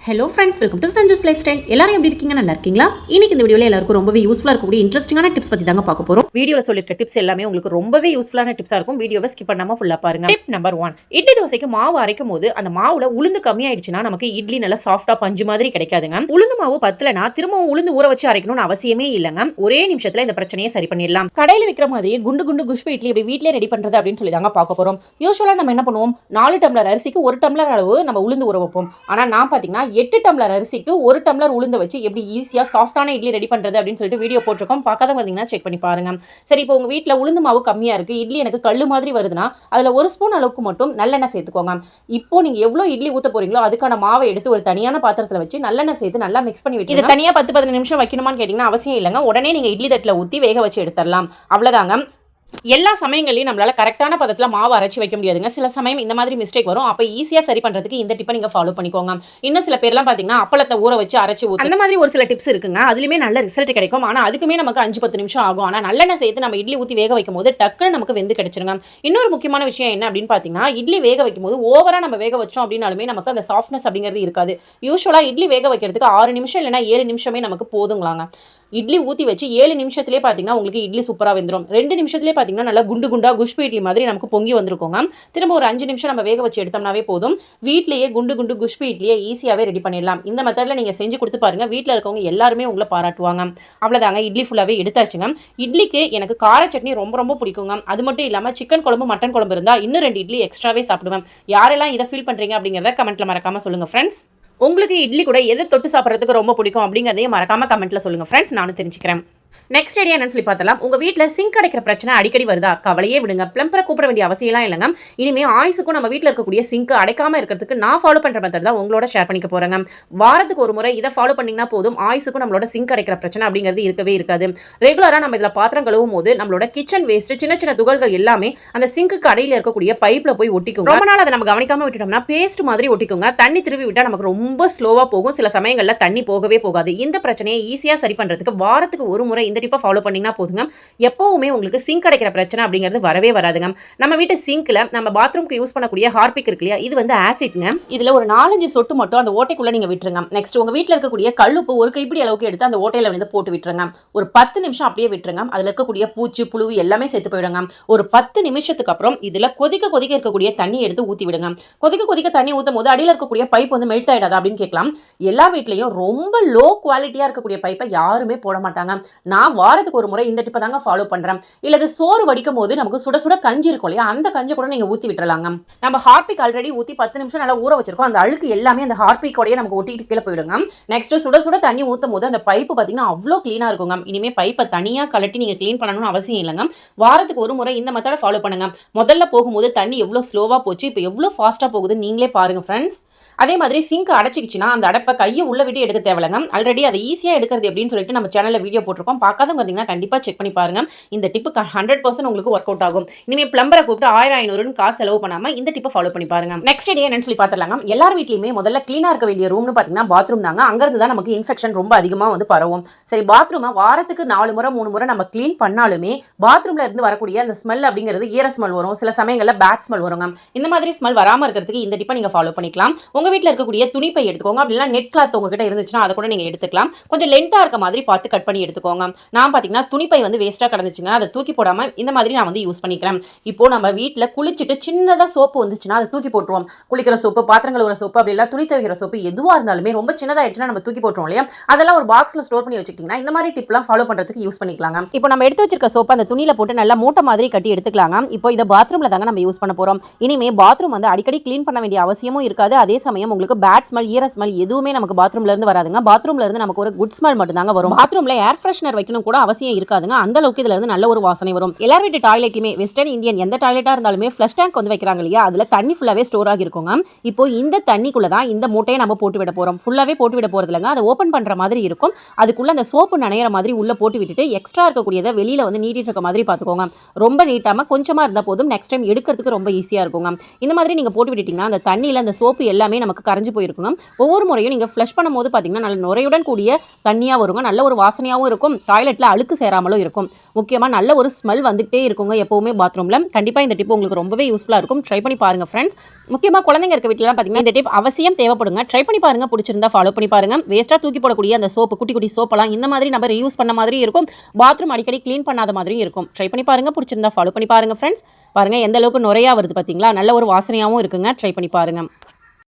Hello friends, welcome to Sanju's life style. எல்லாரும் எப்படி இருக்கீங்க? நல்லா இருக்கீங்களா? இன்னைக்கு இந்த வீடியோவில் எல்லாருக்கும் ரொம்பவே யூஸ்ஃபுல்லாக இருக்கக்கூடிய இன்ட்ரெஸ்டிங்கான டிப்ஸ் பற்றி தாங்க பார்க்க போகிறோம். வீடியோவில் சொல்லியிருக்க டிப்ஸ் எல்லாமே உங்களுக்கு ரொம்பவே யூஸ்ஃபுல்லான டிப்ஸாக இருக்கும். வீடியோவை ஸ்கிப் பண்ணாமல் ஃபுல்லாக பாருங்க. டிப் நம்பர் 1, இட்லி தோசைக்கு மாவு அரைக்கும் போது அந்த மாவுல உளுந்து கம்மியாயிடுச்சுன்னா நமக்கு இட்லி நல்லா சாஃப்டாக பஞ்சு மாதிரி கிடைக்காதுங்க. உளுந்து மாவு பத்தலனா திரும்பவும் உளுந்து ஊற வச்சு அரைக்கணும்னு அவசியமே இல்லைங்க. ஒரே நிமிஷத்தில் இந்த பிரச்சனையை சரி பண்ணிடலாம். கடையில் விற்கிற மாதிரி குண்டு குண்டு குஷ்பு இட்லி எப்படி வீட்டிலே ரெடி பண்ணுறது அப்படின்னு சொல்லி தாங்க பார்க்க போகிறோம். யூஸ்வலாக நம்ம என்ன பண்ணுவோம், 4 டம்ளர் அரிசிக்கு 1 டம்ளர் அளவு நம்ம உளுந்து ஊற வைப்போம். ஆனால் நான் பார்த்தீங்கன்னா 8 டம்ளர் அரிசிக்கு 1 டம்ளர் உளுந்து வச்சு எப்படி ஈஸியா சாஃப்டான இட்லி ரெடி பண்றது அப்படின்னு சொல்லிட்டு வீடியோ போட்டிருக்கோம். பார்க்காதவங்க வந்தீங்கன்னா செக் பண்ணி பாருங்க. சரி, இப்போ உங்க வீட்டில் உளுந்து மாவு கம்மியா இருக்கு, இட்லி எனக்கு கல்லு மாதிரி வருதுன்னா அதுல 1 ஸ்பூன் அளவுக்கு மட்டும் நல்லெண்ணெய் சேர்த்துக்கோங்க. இப்போ நீங்க எவ்வளவு இட்லி ஊத்த போறீங்களோ அதுக்கான மாவை எடுத்து ஒரு தனியான பாத்திரத்துல வச்சு நல்லெண்ணெய் சேர்த்து நல்லா மிக்ஸ் பண்ணி விட்டு இது தனியா 10-15 நிமிஷம் வைக்கணுமான்னு கேட்டீங்கன்னா அவசியம் இல்லைங்க. உடனே நீங்க இட்லி தட்டில் ஊற்றி வேக வச்சு எடுத்துடலாம். அவ்வளவுதாங்க. எல்லா சமயங்களையும் நம்மளால கரெக்டான பதத்தில் மாவு அரைச்சி வைக்க முடியாதுங்க. சில சமயம் இந்த மாதிரி மிஸ்டேக் வரும். அப்போ ஈஸியாக சரி பண்ணுறதுக்கு இந்த டிப்பை நீங்கள் ஃபாலோ பண்ணிக்கோங்க. இன்னும் சில பேர்லாம் பார்த்தீங்கன்னா அப்பளத்தை ஊற வச்சு அரைச்சி ஊற்றி அந்த மாதிரி ஒரு சில டிப்ஸ் இருக்குங்க. அதுலேயுமே நல்ல ரிசல்ட் கிடைக்கும். ஆனால் அதுக்குமே நமக்கு 5-10 நிமிஷம் ஆகும். ஆனால் நல்லெண்ணெய் சேர்த்து நம்ம இட்லி ஊற்றி வேக வைக்கும் போது டக்குன்னு நமக்கு வெந்து கிடைச்சிருங்க. இன்னொரு முக்கியமான விஷயம் என்ன அப்படின்னு பார்த்தீங்கன்னா, இட்லி வேக வைக்கும் போது ஓவராக நம்ம வேக வச்சோம் அப்படின்னாலுமே நமக்கு அந்த சாஃப்ட்னஸ் அப்படிங்கிறது இருக்காது. யூஸ்வலாக இட்லி வேக வைக்கிறதுக்கு 6 நிமிஷம் இல்லைனா 7 நிமிஷமே நமக்கு போதுங்களாங்க. இட்லி ஊற்றி வச்சு 7 நிமிஷத்துலேயே பார்த்தீங்கன்னா உங்களுக்கு இட்லி சூப்பராக வெந்துடும். 2 நிமிஷத்துலேயே பார்த்தீங்கன்னா நல்லா குண்டு குண்டா குஷ்பு இட்லி மாதிரி நமக்கு பொங்கி வந்திருக்கோங்க. திரும்ப ஒரு 5 நிமிஷம் நம்ம வேக வச்சு எடுத்தோம்னாவே போதும். வீட்லேயே குண்டு குண்டு குஷ்பு இட்லியை ஈஸியாகவே ரெடி பண்ணிடலாம். இந்த மெத்தடில் நீங்கள் செஞ்சு கொடுத்து பாருங்கள். வீட்டில் இருக்கவங்க எல்லாருமே உங்களை பாராட்டுவாங்க. அவ்வளோதாங்க, இட்லி ஃபுல்லாகவே எடுத்தாச்சுங்க. இட்லிக்கு எனக்கு கார சட்னி ரொம்ப ரொம்ப பிடிக்குங்க. அது மட்டும் இல்லாமல் சிக்கன் குழம்பு மட்டன் குழம்பு இருந்தால் இன்னும் 2 இட்லி எக்ஸ்ட்ராவே சாப்பிடுவேன். யாரெல்லாம் இதை ஃபீல் பண்ணுறீங்க அப்படிங்கிறத கமெண்ட்டில் மறக்காமல் சொல்லுங்கள் ஃப்ரெண்ட்ஸ். உங்களுக்கு இட்லி கூட எதை தொட்டு சாப்பிட்றதுக்கு ரொம்ப பிடிக்கும் அப்படிங்கிறதையும் மறக்காமல் கமெண்ட்டில் சொல்லுங்கள் ஃப்ரெண்ட்ஸ். நானும் தெரிஞ்சுக்கிறேன். நெக்ஸ்ட் ஐடியா என்னன்னு சொல்லி பார்த்தலாம். உங்கள் வீட்டில் சிங்க் அடைக்கிற பிரச்சனை அடிக்கடி வருதா? கவலையே விடுங்க. பிளம்பரை கூப்பிட வேண்டிய அவசியம்லாம் இல்லைங்க. இனிமேல் ஆயுசுக்கும் நம்ம வீட்டில் இருக்கக்கூடிய சிங்க் அடைக்காமல் இருக்கிறதுக்கு நான் ஃபாலோ பண்ணுற மெத்தட் தான் உங்களோட ஷேர் பண்ணிக்க போகிறேங்க. வாரத்துக்கு ஒரு முறை இதை ஃபாலோ பண்ணிங்கன்னா போதும். ஆயுசுக்கும் நம்மளோட சிங்க் அடைக்கிற பிரச்சனை அப்படிங்கிறது இருக்கவே இருக்காது. ரெகுலராக நம்ம இதில் பாத்திரம் கழுவும் போது நம்மளோட கிச்சன் வேஸ்ட் சின்ன சின்ன துகள்கள் எல்லாமே அந்த சிங்க்கு அடையில் இருக்கக்கூடிய பைப்பில் போய் ஒட்டிக்கும். ரொம்ப நாள் அதை நம்ம கவனிக்காமல் விட்டுட்டோம்னா பேஸ்ட் மாதிரி ஒட்டிக்குங்க. தண்ணி திருவி விட்டால் நமக்கு ரொம்ப ஸ்லோவாக போகும். சில சமயங்களில் தண்ணி போகவே போகாது. இந்த பிரச்சனையை ஈஸியாக சரி பண்ணுறதுக்கு வாரத்துக்கு ஒரு முறை இந்த டிப்பை ஃபாலோ பண்ணிங்கன்னா போதுங்க. எப்பவுமே உங்களுக்கு சிங்க் அடைக்கிற பிரச்சனை அப்படிங்கிறது வரவே வராதுங்க. நம்ம வீட்டு சிங்க்ல நம்ம பாத்ரூம்க்கு யூஸ் பண்ணக்கூடிய ஹார்பிக் இருக்கு இல்லையா, இது வந்து ஆசிட்ங்க. இதுல ஒரு 4-5 சொட்டு மட்டும் அந்த ஓட்டைக்குள்ள நீங்க விட்டுருங்க. நெக்ஸ்ட் உங்க வீட்டில் இருக்கக்கூடிய கல்லுப்பு ஒரு கைப்பிடி அளவுக்கு எடுத்து அந்த ஓட்டையில வந்து போட்டு விட்டுருங்க. ஒரு 10 நிமிஷம் அப்படியே விட்டுருங்க. அதுல இருக்கக்கூடிய பூச்சி புழு எல்லாமே சேர்த்து போயிடுங்க. ஒரு 10 நிமிஷத்துக்கு அப்புறம் இதுல கொதிக்க கொதிக்க இருக்கக்கூடிய தண்ணி எடுத்து ஊற்றி விடுங்க. கொதிக்க கொதிக்க தண்ணி ஊற்றும் போது அடியில் இருக்கக்கூடிய பைப் வந்து மெல்ட் ஆயிடாதா அப்படின்னு கேட்கலாம். எல்லா வீட்லையும் ரொம்ப லோ குவாலிட்டியா இருக்கக்கூடிய பைப்பை யாருமே போட மாட்டாங்க. நான் வாரத்துக்கு ஒரு முறை இந்த டிப்பை தாங்க ஃபாலோ பண்றேன். இல்லது சோறு வடிக்கும் போது நமக்கு சுட சுட கஞ்சி இருக்கும் இல்லையா, அந்த கஞ்சி கூட நீங்க ஊற்றி விட்டுறலாங்க. நம்ம ஹார்பிக் ஆல்ரெடி ஊற்றி 10 நிமிஷம் நல்லா ஊற வச்சிருக்கோம். அந்த அழுக்கு எல்லாமே அந்த ஹார்பிக்கோடய நமக்கு ஒட்டிட்டு கீழே போயிடுங்க. நெக்ஸ்ட் சுட சுட தண்ணி ஊற்றும் போது அந்த பைப்பு பார்த்தீங்கன்னா அவ்வளோ க்ளீனாக இருக்குங்க. இனிமேல் பைப்பை தனியாக கலட்டி நீங்கள் க்ளீன் பண்ணணும்னு அவசியம் இல்லைங்க. வாரத்துக்கு ஒரு முறை இந்த மெத்தடை ஃபாலோ பண்ணுங்க. முதல்ல போகும்போது தண்ணி எவ்வளோ ஸ்லோவாக போச்சு, இப்போ எவ்வளோ ஃபாஸ்ட்டாக போகுது நீங்களே பாருங்க ஃப்ரெண்ட்ஸ். அதே மாதிரி சிங்க் அடைச்சிக்கிச்சுன்னா அந்த அடப்பை கையை உள்ள விட்டு எடுக்க தேவையில்லைங்க. ஆல்ரெடி அதை ஈஸியாக எடுக்கிறது அப்படின்னு சொல்லிட்டு நம்ம சேனலில் வீடியோ போட்டிருக்கோம். பார்க்காதவங்க இருந்தீங்கன்னா கண்டிப்பாக செக் பண்ணி பாருங்க. இந்த டிப்பு 100% உங்களுக்கு ஒர்க் அவுட் ஆகும். இனிமேல் பிளம்பரை கூப்பிட்டு 1000-500 காசு செலவு பண்ணாம இந்த டிப்பை ஃபாலோ பண்ணி பாருங்க. நெக்ஸ்ட் ஐடியா என்னன்னு சொல்லி பார்த்துலாங்க. எல்லார் வீட்லையுமே முதல்ல கிளீனா இருக்க வேண்டிய ரூம்னு பார்த்தீங்கன்னா பாத்ரூம் தாங்க. அங்கிருந்து தான் நமக்கு இன்ஃபெக்ஷன் ரொம்ப அதிகமாக வந்து பரவும். சரி, பாத்ரூமை வாரத்துக்கு 4 முறை 3 முறை நம்ம கிளீன் பண்ணாலுமே பாத்ரூம்ல இருந்து வரக்கூடிய அந்த ஸ்மெல் அப்படிங்கிறது ஈர ஸ்மெல் வரும். சில சமயங்களில் பேட் ஸ்மெல் வருங்க. இந்த மாதிரி ஸ்மெல் வராமல் இருக்கிறதுக்கு இந்த டிப்பை நீங்க ஃபாலோ பண்ணிக்கலாம். உங்க வீட்டில் இருக்கக்கூடிய துணிப்பை எடுத்துக்கோங்க. அப்படின்னா நெட் கிளாத் உங்ககிட்ட இருந்துச்சுன்னா அதை கூட நீங்க எடுத்துக்கலாம். கொஞ்சம் லென்த்தா இருக்க மாதிரி பார்த்து கட் பண்ணி எடுத்துக்கோங்க. நான் பார்த்தீங்கன்னா துணிப்பை வந்து வேஸ்ட்டாக கிடந்துச்சுங்க, அதை தூக்கி போடாமல் இந்த மாதிரி நான் வந்து யூஸ் பண்ணிக்கிறேன். இப்போ நம்ம வீட்டில் குளிச்சுட்டு சின்னதாக சோப்பு வந்துச்சுன்னா அதை தூக்கி போட்டுருவோம். குளிக்கிற சோப்பு, பாத்திரங்கள் ஒரு சோப்பு, அப்படி இல்லை துணி துவைக்கிற சோப்பு எதுவாக இருந்தாலுமே ரொம்ப சின்னதாகிடுச்சுன்னா நம்ம தூக்கி போட்டுருவோம் இல்லையா, அதெல்லாம் ஒரு பாக்ஸில் ஸ்டோர் பண்ணி வச்சுக்கிட்டிங்கன்னா இந்த மாதிரி டிப்லாம் ஃபாலோ பண்ணுறதுக்கு யூஸ் பண்ணிக்கலாங்க. இப்போ நம்ம எடுத்து வச்சிருக்க சோப்பு அந்த துணியில் போட்டு நல்லா மூட்டை மாதிரி கட்டி எடுத்துக்கலாங்க. இப்போ இதை பாத்ரூமில் தாங்க நம்ம யூஸ் பண்ண போகிறோம். இனிமேல் பாத்ரூம் வந்து அடிக்கடி க்ளீன் பண்ண வேண்டிய அவசியமும் இருக்காது. அதே சமயம் உங்களுக்கு பேட் ஸ்மெல் ஈர ஸ்மெல் எதுவுமே நமக்கு பாத்ரூம்ல இருந்து வராதுங்க. பாத்ரூம்ல இருந்து நமக்கு ஒரு குட் ஸ்மெல் மட்டும் தாங்க வரும். பாத்ரூம்ல ஏர் ஃப்ரெஷ்னர் வைக்கணும் கூட அவசியம் இருக்காதுங்க. அந்த அளவுக்கு இதுல இருந்து நல்ல ஒரு வாசனை வரும். எல்லார் வீட்டு டாய்லெட்லயுமே வெஸ்டர்ன் இந்தியன் எந்த டாய்லெட்டா இருந்தாலுமே ஃப்ளஷ் டேங்க் வந்து வைக்கிறாங்க இல்லையா, அதுல தண்ணி ஃபுல்லாவே ஸ்டோர் ஆகி இருக்குங்க. இப்போ இந்த தண்ணிக்குள்ள தான் இந்த மூட்டையை நம்ம போட்டு விட போறோம். ஃபுல்லாவே போட்டு விட போறது இல்லைங்க. அதை ஓப்பன் பண்ற மாதிரி இருக்கும். அதுக்குள்ள அந்த சோப்பு நனையிற மாதிரி உள்ள போட்டு விட்டுட்டு எக்ஸ்ட்ரா இருக்கக்கூடியதை வெளியில வந்து நீட்டிட்டு இருக்க மாதிரி பார்த்துக்கோங்க. ரொம்ப நீட்டாம கொஞ்சமா இருந்தா போதும். நெக்ஸ்ட் டைம் எடுக்கிறதுக்கு ரொம்ப ஈஸியா இருக்குங்க. இந்த மாதிரி நீங்க போட்டு விட்டுட்டீங்கன்னா அந்த தண்ணியில அந்த சோப்பு எல்லாமே நமக்கு கரைஞ்சு போயிருக்குங்க. ஒவ்வொரு முறையும் நீங்கள் ஃப்ளஷ் பண்ணும்போது பார்த்தீங்கன்னா நல்ல நுரையுடன் கூடிய தண்ணியாக வருங்க. நல்ல ஒரு வாசனையாகவும் இருக்கும், டாய்லெட்டில் அழுக்கு சேராமலும் இருக்கும். முக்கியமாக நல்ல ஒரு ஸ்மெல் வந்துகிட்டே இருக்குங்க எப்போவுமே பாத்ரூமில். கண்டிப்பாக இந்த டிப் உங்களுக்கு ரொம்பவே யூஸ்ஃபுல்லாக இருக்கும். ட்ரை பண்ணி பாருங்கள் ஃப்ரெண்ட்ஸ். முக்கியமாக குழந்தைங்க இருக்க வீட்டிலலாம் பார்த்தீங்கன்னா இந்த டிப் அவசியம் தேவைப்படுங்க. ட்ரை பண்ணி பாருங்கள், பிடிச்சிருந்தா ஃபாலோ பண்ணி பாருங்கள். வேஸ்ட்டாக தூக்கி போடக்கூடிய அந்த சோப்பு, குட்டி குட்டி சோப்பெல்லாம் இந்த மாதிரி நம்ம யூஸ் பண்ண மாதிரி இருக்கும். பாத்ரூம் அடிக்கடி க்ளீன் பண்ணாத மாதிரியும் இருக்கும். ட்ரை பண்ணி பாருங்கள், பிடிச்சிருந்தா ஃபாலோ பண்ணி பாருங்கள் ஃப்ரெண்ட்ஸ். பாருங்கள் எந்த அளவுக்கு நுரையா வருது பார்த்தீங்களா, நல்ல ஒரு வாசனையாகவும் இருக்குங்க. ட்ரை பண்ணி பாருங்கள்.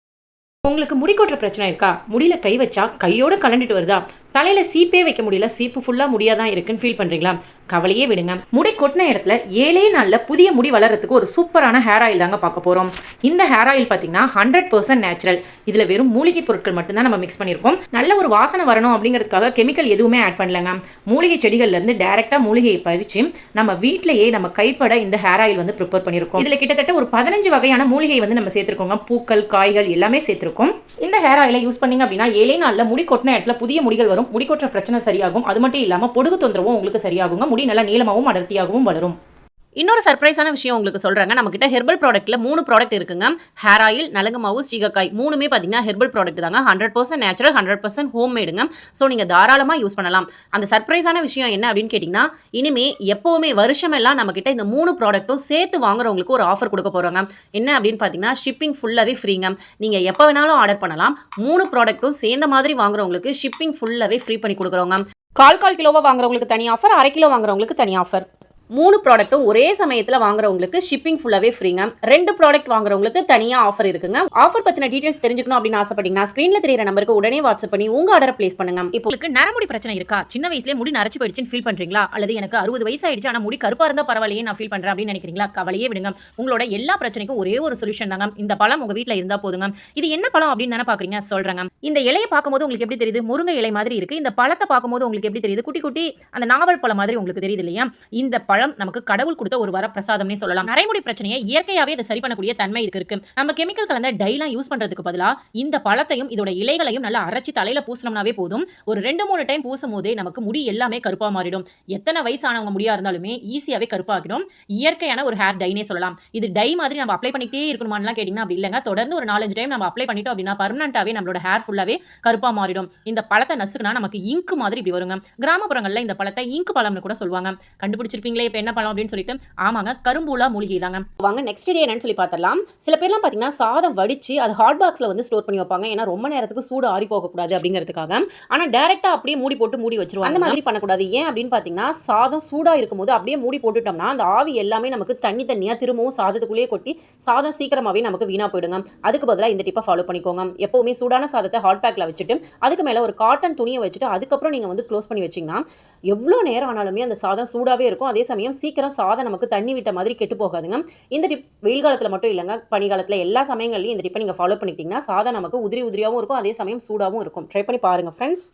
உங்களுக்கு முடி கொட்டுற பிரச்சனை இருக்கா? முடியல கை வச்சா கையோட கலண்டுட்டு வருதா? தலையில சீப்பே வைக்க முடியல, சீப்பு ஃபுல்லா முடியாதான் இருக்குன்னு ஃபீல் பண்றீங்களா? கவலையே விடுங்க. முடி கொட்டின இடத்துல 7 நாள்ல புதிய முடி வளர்றதுக்கு ஒரு சூப்பரான ஹேர் ஆயில் தாங்க பார்க்க போறோம். இந்த ஹேர் ஆயில் பார்த்தீங்கன்னா 100% நேச்சுரல். இதுல வெறும் மூலிகை பொருட்கள் மட்டும்தான் நம்ம மிக்ஸ் பண்ணியிருக்கோம். நல்ல ஒரு வாசனை வரணும் அப்படிங்கிறதுக்காக கெமிக்கல் எதுவுமே ஆட் பண்ணலங்க. மூலிகை செடிகள்ல இருந்து டைரக்டா மூலிகையை பறிச்சு நம்ம வீட்டிலேயே நம்ம கைப்பட இந்த ஹேர் ஆயில் வந்து ப்ரிப்பேர் பண்ணியிருக்கோம். இதுல கிட்டத்தட்ட ஒரு 15 வகையான மூலிகை வந்து நம்ம சேர்த்திருக்கோங்க. பூக்கள், காய்கள் எல்லாமே சேர்த்திருக்கோம். இந்த ஹேர் ஆயிலை யூஸ் பண்ணீங்க அப்படின்னா 7 நாள்ல முடி கொட்டின இடத்துல புதிய முடிகள் வரும். முடி கொட்டுற பிரச்சனை சரியாகும். அது மட்டும் இல்லாம பொடுகு தொந்தரவும் உங்களுக்கு சரியாகுங்க. முடி நல்லா நீளமாகவும் அடர்த்தியாகவும் வளரும். இன்னொரு சர்ப்ரைஸான விஷயம் உங்களுக்கு சொல்கிறாங்க. நம்மக்கிட்ட ஹெர்பல் ப்ராடக்ட்டில் 3 ப்ராடக்ட் இருக்குங்க. ஹேர் ஆயில், நலங்கு மாவு, சீகக்காய், மூணுமே பார்த்தீங்கன்னா ஹெர்பல் ப்ராடக்ட் தாங்க. 100% நேச்சுரல், 100% ஹோம்மேடுங்க. ஸோ நீங்கள் தாராளமாக யூஸ் பண்ணலாம். அந்த சர்ப்ரைஸான விஷயம் என்ன அப்படின்னு கேட்டிங்கன்னா, இனிமே எப்போவுமே வருஷமெல்லாம் நம்மக்கிட்ட இந்த 3 ப்ராடக்ட்டும் சேர்த்து வாங்குறவங்களுக்கு ஒரு ஆஃபர் கொடுக்க போகிறாங்க. என்ன அப்படின்னு பார்த்தீங்கன்னா, ஷிப்பிங் ஃபுல்லாகவே ஃப்ரீங்க. நீங்கள் எப்போ வேணாலும் ஆர்டர் பண்ணலாம். 3 ப்ராடக்ட்டும் சேர்ந்த மாதிரி வாங்குறவங்களுக்கு ஷிப்பிங் ஃபுல்லாகவே ஃப்ரீ பண்ணி கொடுக்குறோங்க. கால் கிலோவாக வாங்குறவங்களுக்கு தனி ஆஃபர், 1/2 கிலோ வாங்குறவங்களுக்கு தனி ஆஃபர். 3 ப்ராடக்ட்டும் ஒரே சமயத்தில் வாங்குறவங்களுக்கு ஷிப்பிங் ஃபுல்லாகவே ஃப்ரீங்க. 2 ப்ராடக்ட் வாங்குறவங்களுக்கு தனியாக ஆஃபர் இருக்குங்க. ஆஃபர் பற்றின டீட்டெயில்ஸ் தெரிஞ்சுக்கணும் அப்படின்னு ஆசைப்பட்டீங்கன்னா ஸ்க்ரீனில் தெரியிற நம்பருக்கு உடனே வாட்ஸ்அப் பண்ணி உங்கள் ஆர்டரை பிளேஸ் பண்ணுங்க. இப்போ உங்களுக்கு நரமுடி பிரச்சனை இருக்கா? சின்ன வயசுலேயே முடி நரைச்சு போயிடுச்சுன்னு ஃபீல் பண்ணுறீங்களா? அல்லது எனக்கு 60 வயசு ஆயிடுச்சு ஆனால் முடி கருப்பாக இருந்தால் பரவாயில்லையே நான் ஃபீல் பண்ணுறேன் அப்படின்னு நினைக்கிறீங்களா? கவலையே விடுங்க. உங்களோட எல்லா பிரச்சனைக்கும் ஒரே ஒரு சொல்யூஷன் தாங்க. இந்த பழம் உங்கள் வீட்டில் இருந்தால் போதுங்க. இது என்ன பழம் அப்படின்னு தானே பார்க்குறீங்க? சொல்கிறேங்க. இந்த இலையை பார்க்கும்போது உங்களுக்கு எப்படி தெரியுது? முருங்கை இலை மாதிரி இருக்குது. இந்த பழத்தை பார்க்கும்போது உங்களுக்கு எப்படி தெரியுது? குட்டி குட்டி அந்த நாவல் பழம் மாதிரி உங்களுக்கு தெரியுது இல்லையா? இந்த பழம் நமக்கு கடவுள் கொடுத்த ஒரு வரப்பிரசாதம்னே சொல்லலாம். நரைமுடி பிரச்சனையை இயற்கையாவே இதை சரி பண்ணக்கூடிய தன்மை இருக்கு. நம்ம கெமிக்கல் கலந்த டைலாம் யூஸ் பண்றதுக்கு பதிலா இந்த பழத்தையும் இதோட இலைகளையும் நல்லா அரைச்சி தலையில பூசணும்னாவே போதும். ஒரு 2-3 டைம் பூசும் போதே நமக்கு முடி எல்லாமே கருப்பா மாறிடும். எத்தனை வயசானவங்க முடியா இருந்தாலுமே ஈஸியாவே கருப்பாகிடும். இயற்கையான ஒரு ஹேர் டைனே சொல்லலாம். இது டை மாதிரி நம்ம அப்ளை பண்ணிட்டே இருக்கணுமான்னு கேட்டீங்கன்னா அப்படி இல்லைங்க. தொடர்ந்து ஒரு 4-5 டைம் நம்ம அப்ளை பண்ணிட்டோம் அப்படின்னா பர்மனண்டாவே நம்மளோட ஹேர் ஃபுல்லாவே கருப்பா மாறிடும். இந்த பழத்தை நசுக்குனா நமக்கு இங்கு மாதிரி இப்படி வருங்க. கிராமப்புறங்கள்ல இந்த பழத்தை இங்கு பழம்னு கூட சொல்லுவாங்க. கண்டுபிடிச்சிருப்பீங்களே இப்ப என்ன பழம் அப்படின்னு சொல்லிட்டு. ஆமாங்க, கரும்பூலா மூலிகை தாங்க. வாங்க நெக்ஸ்ட் டே என்னன்னு சொல்லி பார்த்தலாம். சில பேர்லாம் பார்த்தீங்கன்னா சாதம் வடிச்சு அது ஹாட் பாக்ஸில் வந்து ஸ்டோர் பண்ணி வைப்பாங்க. ஏன்னா ரொம்ப நேரத்துக்கு சூடு ஆறி போகக்கூடாது அப்படிங்கிறதுக்காக. ஆனால் டேரெக்டாக அப்படியே மூடி போட்டு மூடி வச்சிருவாங்க. அந்த மாதிரி பண்ணக்கூடாது. ஏன் அப்படின்னு பார்த்தீங்கன்னா, சாதம் சூடாக இருக்கும்போது அப்படியே மூடி போட்டுட்டோம்னா அந்த ஆவி எல்லாமே நமக்கு தண்ணியாக திரும்பவும் சாதத்துக்குள்ளேயே கொட்டி சாதம் சீக்கிரமாகவே நமக்கு வீணாக போயிடுங்க. அதுக்கு பதிலாக இந்த டிப்பை ஃபாலோ பண்ணிக்கோங்க. எப்போவுமே சூடான சாதத்தை ஹாட் பேக்கில் வச்சுட்டு அதுக்கு மேலே ஒரு காட்டன் துணியை வச்சுட்டு அதுக்கப்புறம் நீங்கள் வந்து க்ளோஸ் பண்ணி வச்சிங்கன்னா எவ்வளோ நேரம் ஆனாலுமே அந்த சாதம் சூடாகவே இருக்கும். அதே சமயம் சீக்கிரம் சாதம் நமக்கு தண்ணி விட்ட மாதிரி கெட்டு போகாதுங்க. இந்த டிப் வெயில் காலத்தில் மட்டும் இல்லைங்க, பனி காலத்தில் எல்லா சமயங்கள்லையும் இந்த டிப்பை நீங்கள் ஃபாலோ பண்ணிட்டீங்கன்னா சாதம் நமக்கு உதிரியாகவும் இருக்கும், அதே சமயம் சூடாகவும் இருக்கும். ட்ரை பண்ணி பாருங்கள் ஃப்ரெண்ட்ஸ்.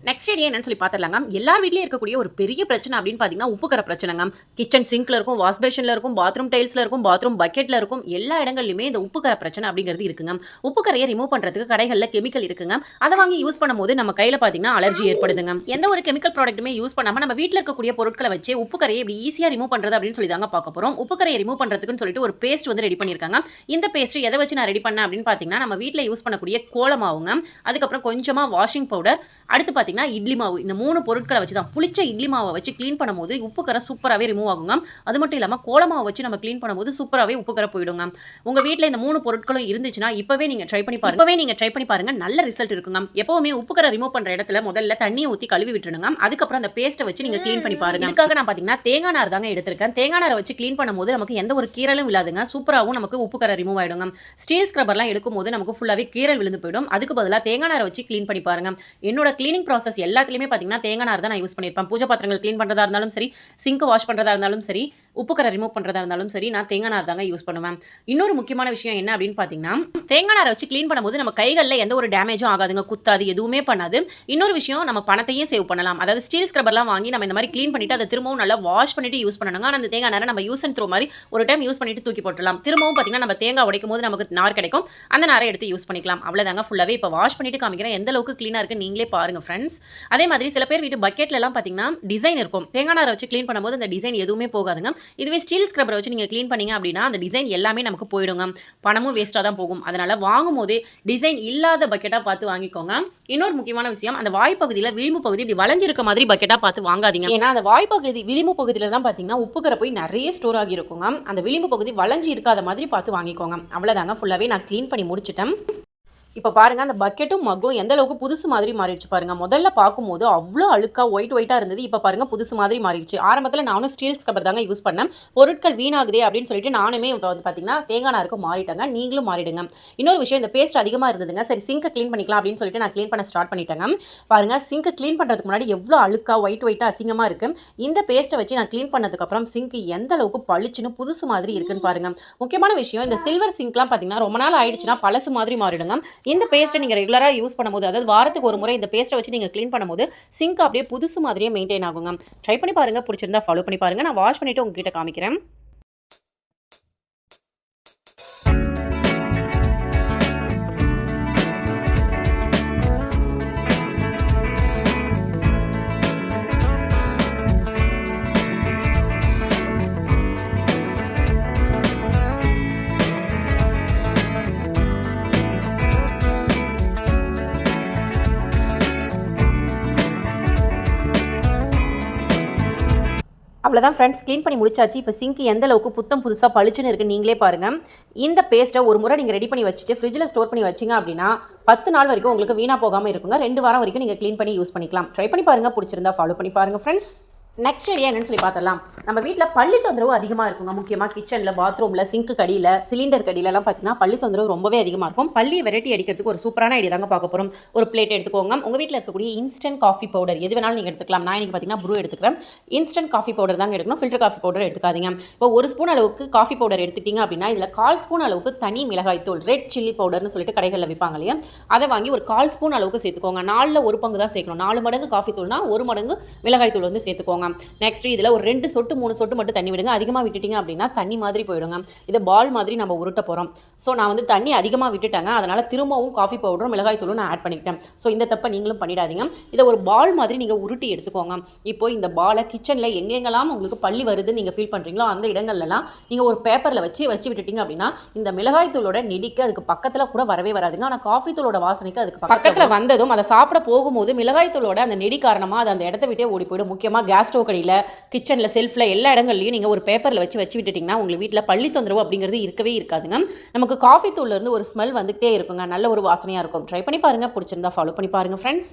நெக்ஸ்ட் ஐடியா என்னன்னு சொல்லி பார்த்துடலாங்க. எல்லார் வீட்லேயும் இருக்கக்கூடிய ஒரு பெரிய பிரச்சனை அப்படின்னு பார்த்தீங்கன்னா உப்புக்கரை பிரச்சனைங்க. கிச்சன் சிங்க்ல இருக்கும், வாஷ் பேஷனில் இருக்கும், பாத்ரூம் டைல்ஸில் இருக்கும், பாத்ரூம் பக்கெட்டில் இருக்கும், எல்லா இடங்கள்லையுமே இந்த உப்புக்கரை பிரச்சனை அப்படிங்கிறது இருக்குங்க. உப்புக்கரையை ரிமூவ் பண்ணுறதுக்கு கடைகளில் கெமிக்கல் இருக்குங்க. அதை வாங்கி யூஸ் பண்ணும்போது நம்ம கையில் பார்த்தீங்கன்னா அலர்ஜி ஏற்படுதுங்க. எந்த ஒரு கெமிக்கல் ப்ராடக்ட்டுமே யூஸ் பண்ணாமல் நம்ம வீட்டில் இருக்கக்கூடிய பொருட்களை வச்சு உப்புக்கரையை இப்படி ஈஸியாக ரிமூவ் பண்ணுறது அப்படின்னு சொல்லி தாங்க பார்க்க போகிறோம். உப்புக்கரையை ரிமூவ் பண்ணுறதுக்குன்னு சொல்லிட்டு ஒரு பேஸ்ட் வந்து ரெடி பண்ணியிருக்காங்க. இந்த பேஸ்ட் எதை வச்சு நான் ரெடி பண்ணேன் அப்படின்னு பார்த்தீங்கன்னா, நம்ம வீட்டில் யூஸ் பண்ணக்கூடிய கோலமாவுங்க, அதுக்கப்புறம் கொஞ்சமாக வாஷிங் பவுடர், அடுத்து பார்த்தீங்கன்னா இட்லி மாவு. இந்த 3 பொருட்களை வச்சு தான் புளிச்ச இட்லி மாவை வச்சு க்ளீன் பண்ணும்போது உப்புக்கரை சூப்பராகவே ரிமூவ் ஆகுங்க. அது மட்டும் இல்லாமல் கோலமாவை வச்சு நம்ம க்ளீன் பண்ணும்போது சூப்பராகவே உப்புக்கரை போயிடுங்க. உங்கள் வீட்டில் இந்த 3 பொருட்களும் இருந்துச்சுன்னா இப்போவே நீங்கள் ட்ரை பண்ணி பாருங்க. நல்ல ரிசல்ட் இருக்குங்க. எப்போவுமே உப்புக்கரை ரிமூவ் பண்ணுற இடத்துல முதல்ல தண்ணியை ஊற்றி கழுவி விட்டுருங்க. அதுக்கப்புறம் அந்த பேஸ்ட்டை வச்சு நீங்கள் க்ளீன் பண்ணி பாருங்க. இதுக்காக நான் பார்த்தீங்கன்னா தேங்காய் நார் தாங்க எடுத்திருக்கேன். தேங்காய் நாரை வச்சு க்ளீன் பண்ணும்போது நமக்கு எந்த ஒரு கீரலும் இல்லாதுங்க. சூப்பராகவும் நமக்கு உப்புக்கரை ரிமூவ் ஆகிடுங்க. ஸ்டீல் ஸ்க்ரப்பர்லாம் எடுக்கும்போது நமக்கு ஃபுல்லாகவே கீரல் விழுந்து போயிடும். அதுக்கு பதிலாக தேங்காய் நாரை வச்சு க்ளீன் பண்ணி பாருங்க. என்னோட க்ளீனிங் ப்ராசஸ் எல்லாத்துலேயுமே பார்த்தீங்கன்னா தேங்காய் நார் தான் நான் யூஸ் பண்ணியிருப்பேன். பூஜை பாத்திரங்கள் க்ளீன் பண்ணுறதா இருந்தாலும் சரி, சிங்க் வாஷ் பண்ணுறதா இருந்தாலும் சரி, உப்புக்கரை ரிமூவ் பண்ணுறதா இருந்தாலும் சரி, நான் தேங்காய் நார் தாங்க யூஸ் பண்ணுவேன். இன்னொரு முக்கியமான விஷயம் என்ன அப்படின்னு பார்த்தீங்கன்னா, தேங்காய் நாரை வச்சு க்ளீன் பண்ணும்போது நம்ம கைகளில் எந்த ஒரு டேமேஜும் ஆகாதுங்க, குத்தாது, எதுவுமே பண்ணாது. இன்னொரு விஷயம், நம்ம பணத்தையே சேவ் பண்ணலாம். அதாவது ஸ்டீல் ஸ்க்ரப்பர்லாம் வாங்கி நம்ம இந்த மாதிரி க்ளீன் பண்ணிட்டு அதை திரும்பவும் நல்லா வாஷ் பண்ணிட்டு யூஸ் பண்ணணுங்க. ஆனால் அந்த தேங்காய் நாரை நம்ம யூஸ் அண்ட் த்ரோ மாதிரி ஒரு டைம் யூஸ் பண்ணிட்டு தூக்கி போட்டுடலாம். திரும்பவும் பார்த்தீங்கன்னா நம்ம தேங்காய் உடைக்கும் போது நமக்கு நார் கிடைக்கும், அந்த நாரை எடுத்து யூஸ் பண்ணிக்கலாம். அவ்வளோதாங்க. ஃபுல்லாகவே இப்போ வாஷ் பண்ணிட்டு காமிக்கிறேன் எந்த அளவுக்கு க்ளீனாக இருக்குது நீங்களே பாருங்கள் ஃப்ரெண்ட்ஸ். அதே மாதிரி சில பேர் வீட்டு பக்கெட்லலாம் பார்த்தீங்கன்னா டிசைன் இருக்கும். தேங்காய் நாரை வச்சு க்ளீன் பண்ணும்போது அந்த டிசைன் எதுவுமே போகாதுங்க. இதுவே ஸ்டீல் ஸ்க்ரப்பரை வச்சு நீங்கள் க்ளீன் பண்ணீங்க அப்படின்னா அந்த டிசைன் எல்லாமே நமக்கு போயிடுங்க, பணமும் வேஸ்ட்டாக தான் போகும். அதனால் வாங்கும் போதே டிசைன் இல்லாத பக்கெட்டாக பார்த்து வாங்கிக்கோங்க. இன்னொரு முக்கியமான விஷயம், அந்த வாய்ப்பகுதியில் விளிம்பு பகுதி இப்படி வளைஞ்சிருக்க மாதிரி பக்கெட்டாக பார்த்து வாங்காதீங்க. ஏன்னா அந்த வாய்ப்பகுதி விளிம்பு பகுதியில் தான் பார்த்தீங்கன்னா உப்புக்கரை போய் நிறைய ஸ்டோர் ஆகியிருக்குங்க. அந்த விளிம்பு பகுதி வளைஞ்சி இருக்காத மாதிரி பார்த்து வாங்கிக்கோங்க. அவ்வளோதாங்க, ஃபுல்லாகவே நான் க்ளீன் பண்ணி முடிச்சிட்டேன். இப்போ பாருங்கள், அந்த பக்கெட்டும் மக்கும் எந்த அளவுக்கு புதுசு மாதிரி மாறிடுச்சு பாருங்கள். முதல்ல பார்க்கும்போது அவ்வளோ அழுக்காக ஒயிட்டாக இருந்தது. இப்போ பாருங்கள் புதுசு மாதிரி மாறிடுச்சு. ஆரம்பத்தில் நானும் ஸ்டீல் ஸ்க்ரப்பர் தாங்க யூஸ் பண்ணேன். பொருட்கள் வீணாகுதே அப்படின்னு சொல்லிட்டு நானுமே இப்போ வந்து பார்த்தீங்கன்னா தேங்காய் நாருக்கு மாறிட்டாங்க. நீங்களும் மாறிடுங்க. இன்னொரு விஷயம், இந்த பேஸ்ட் அதிகமாக இருந்ததுங்க. சரி சிங்கை க்ளீன் பண்ணிக்கலாம் அப்படின்னு சொல்லிட்டு நான் க்ளீன் பண்ண ஸ்டார்ட் பண்ணிட்டேங்க. பாருங்கள், சிங்கை க்ளீன் பண்ணுறதுக்கு முன்னாடி எவ்வளோ அழுக்காக ஒயிட்டாக அசிங்கமாக இருக்குது. இந்த பேஸ்ட்டை வச்சு நான் க்ளீன் பண்ணதுக்கப்புறம் சிங்க் எந்த அளவுக்கு பளிச்சுன்னு புதுசு மாதிரி இருக்குன்னு பாருங்கள். முக்கியமான விஷயம், இந்த சில்வர் சிங்க்லாம் பார்த்தீங்கன்னா ரொம்ப நாள் ஆயிடுச்சுன்னா பழசு மாதிரி மாறிடுங்க. இந்த பேஸ்ட்டை நீங்கள் ரெகுலராக யூஸ் பண்ணும்போது, அதாவது வாரத்துக்கு ஒரு முறை இந்த பேஸ்ட்டை வச்சு நீங்கள் க்ளீன் பண்ணும்போது சிங்க் அப்படியே புதுசு மாதிரியே மெயின்டைன் ஆகுங்க. ட்ரை பண்ணி பாருங்கள், பிடிச்சிருந்தா ஃபாலோ பண்ணி பாருங்கள். நான் வாஷ் பண்ணிவிட்டு உங்ககிட்ட காமிக்கிறேன். அவ்வளோதான் ஃப்ரெண்ட்ஸ், க்ளீன் பண்ணி முடிச்சாச்சு. இப்போ சிங்க் எந்த அளவுக்கு புத்தம் புதுசாக பளிச்சுன்னு இருக்குது நீங்களே பாருங்கள். இந்த பேஸ்ட்டை ஒரு முறை நீங்கள் ரெடி பண்ணி வச்சுட்டு ஃப்ரிட்ஜில் ஸ்டோர் பண்ணி வச்சிங்க அப்படின்னா 10 நாள் வரைக்கும் உங்களுக்கு வீணாக போகாமல் இருக்குங்க. 2 வாரம் வரைக்கும் நீங்கள் க்ளீன் பண்ணி யூஸ் பண்ணிக்கலாம். ட்ரை பண்ணி பாருங்கள், பிடிச்சிருந்தா ஃபாலோ பண்ணி பாருங்கள் ஃப்ரெண்ட்ஸ். நெக்ஸ்ட் ஐடியா என்னன்னு சொல்லி பார்த்துடலாம். நம்ம வீட்டில் பள்ளி தொந்தரவு அதிகமாக இருக்குங்க. முக்கியமாக கிச்சனில், பாத்ரூமில், சிங்க்கு கடியில், சிலிண்டர் கடியிலலாம் பார்த்தீங்கன்னா பள்ளி தொந்தரவு ரொம்பவே அதிகமாக இருக்கும். பள்ளியை வெரைட்டி அடிக்கிறதுக்கு ஒரு சூப்பரான ஐடியா தாங்க பார்க்க போகிறோம். ஒரு பிளேட் எடுத்துக்கோங்க. உங்கள் வீட்டில் இருக்கக்கூடிய இன்ஸ்டன்ட் காஃபி பவுடர் எது வேணாலும் நீங்கள் எடுத்துக்கலாம். நான் இன்றைக்கி பார்த்தீங்கன்னா ப்ரூ எடுத்துக்கிறேன். இன்ஸ்டன்ட் காஃபி பவுடர் தாங்க எடுக்கணும். ஃபில்டர் காஃபி பவுடர் எடுத்துக்காதீங்க. இப்போ 1 ஸ்பூன் அளவுக்கு காஃபி பவுடர் எடுத்துக்கிட்டீங்க அப்படின்னா இதில் 1/4 ஸ்பூன் அளவுக்கு தனி மிளகாய் தூள், ரெட் சில்லி பவுடர்னு சொல்லிட்டு கடைகளில் விற்பாங்க இல்லையா, அதை வாங்கி ஒரு 1/4 ஸ்பூன் அளவுக்கு சேர்த்துக்கோங்க. 4ல் 1 பங்கு தான் சேர்க்கணும். 4 மடங்கு காஃபி தூள்னா 1 மடங்கு மிளகாய் தூள் வந்து சேர்த்துக்கோங்க. நெக்ஸ்ட் இதில் ஒரு 2 சொட்டு 3 சொட்டு மட்டும் தண்ணி விடுங்க. அதிகமாக விட்டுட்டீங்க அப்படின்னா தண்ணி மாதிரி போயிடுங்க. இதை பால் மாதிரி நம்ம உருட்ட போகிறோம். ஸோ நான் வந்து தண்ணி அதிகமாக விட்டுட்டேங்க. அதனால் திரும்பவும் காஃபி பவுடரும் மிளகாய் தூளும் நான் ஆட் பண்ணிக்கிட்டேன். ஸோ இந்த தப்பை நீங்களும் பண்ணிடாதீங்க. இதை ஒரு பால் மாதிரி நீங்கள் உருட்டி எடுத்துக்கோங்க. இப்போ இந்த பாலை கிச்சனில் எங்கெங்கெல்லாம் உங்களுக்கு பள்ளி வருதுன்னு நீங்கள் ஃபீல் பண்ணுறீங்களோ அந்த இடங்கள்லாம் நீங்கள் ஒரு பேப்பரில் வச்சு விட்டுட்டீங்க அப்படின்னா இந்த மிளகாய் தூளோட நெடிக்கு அதுக்கு பக்கத்தில் கூட வரவே வராதுங்க. ஆனால் காஃபி தூளோட வாசனைக்கு அதுக்கு பக்கத்தில் வந்ததும் அதை சாப்பிட போகும்போது மிளகாய் தூளோட அந்த நெடி காரணமாக அது அந்த இடத்த விட்டே ஓடி போயிடும். முக்கியமாக கேஸ் ஸ்டவ் கடியில், கிச்சனில், செல்ஃபில், எல்லா இடங்கள்லையும் நீங்கள் ஒரு பேப்பரில் வச்சு விட்டுட்டிங்கன்னா உங்களுக்கு வீட்டில் பள்ளி தொந்தரவு அப்படிங்கிறது இருக்கவே இருக்காதுங்க. நமக்கு காஃபி தூள்லேருந்து ஒரு ஸ்மெல் வந்துகிட்டே இருக்குங்க. நல்ல ஒரு வாசனையாக இருக்கும். ட்ரை பண்ணி பாருங்கள், பிடிச்சிருந்தா ஃபாலோ பண்ணி பாருங்கள் ஃப்ரெண்ட்ஸ்.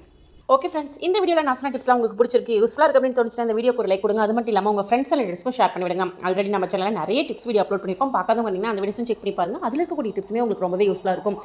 ஓகே ஃப்ரெண்ட்ஸ், இந்த வீடியோவில் நான் சொன்ன டிப்ஸ்லாம் உங்களுக்கு பிடிச்சிருக்கு, யூஸ்ஃபுல்லாக இருக்கு அப்படின்னு தோணுச்சுன்னா இந்த வீடியோக்கு ஒரு லைக் கொடுங்க. அது மட்டும் இல்லாமல் உங்கள் ஃப்ரெண்ட்ஸ் அண்ட் ரிலேட்டிவ்ஸ்க்கும் ஷேர் பண்ணி விடுங்க. ஆல்ரெடி நம்ம சேனலில் நிறைய டிப்ஸ் வீடியோ அப்லோட் பண்ணியிருக்கோம். பார்க்காதவங்க வந்தீங்கன்னா அந்த வீடியோஸும் செக் பண்ணி பாருங்கள். அதில் இருக்கக்கூடிய டிப்ஸுமே உங்களுக்கு ரொம்பவே யூஸ்ஃபுல்லாக இருக்கும்.